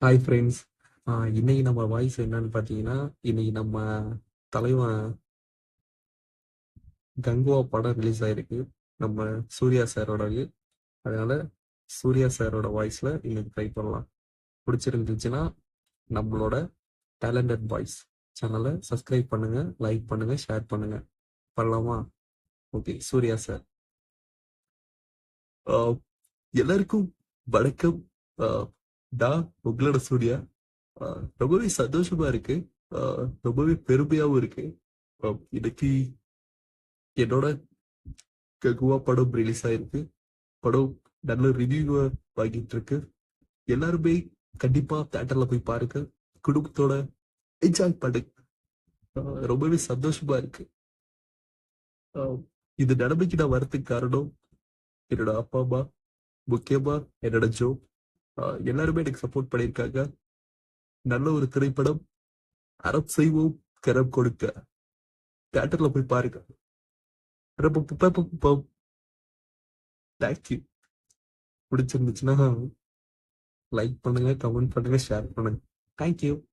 Hi friends. இன்னைக்கு நம்ம voice என்னன்னு பார்த்தீங்கன்னா, இன்னைக்கு நம்ம தலைவன் கங்குவா படம் ரிலீஸ் ஆயிருக்கு. நம்ம சூர்யா சாரோடது. அதனால சூர்யா சாரோட வாய்ஸ்ல இன்னைக்கு ட்ரை பண்ணலாம். பிடிச்சிருந்துச்சுன்னா நம்மளோட டேலண்டட் பாய்ஸ் சேனலை சப்ஸ்கிரைப் பண்ணுங்க, லைக் பண்ணுங்க, ஷேர் பண்ணுங்க. பண்ணலாமா? ஓகே. சூர்யா சார். ஆஹ் எல்லாருக்கும் வணக்கம். ஆஹ் நான் உங்களோட சூர்யா. ரொம்பவே சந்தோஷமா இருக்கு. ரொம்பவே பெருமையாவும் இருக்கு. இன்னைக்கு என்னோட ககுவா படம் ரிலீஸ் ஆயிருக்கு. படம் நல்ல ரிவ்யூவை வாங்கிட்டு இருக்கு. எல்லாருமே கண்டிப்பா தியேட்டர்ல போய் பாருங்க. குடும்பத்தோட என்ஜாய் பண்ணுங்க. ரொம்பவே சந்தோஷமா இருக்கு. ஆஹ் இது நிலைமைக்கு நான் வரதுக்கு காரணம் என்னோட அப்பா அம்மா, முக்கியமா என்னோட ஜோ. எல்லாருமே எனக்கு சப்போர்ட் பண்ணியிருக்காங்க. நல்ல ஒரு திரைப்படம். அறம் செய்வோம், கரம் கொடுக்க. தியேட்டர்ல போய் பாருங்க. தேங்க்யூ. பிடிச்சிருந்துச்சுன்னா லைக் பண்ணுங்க, கமெண்ட் பண்ணுங்க, ஷேர் பண்ணுங்க. தேங்க்யூ.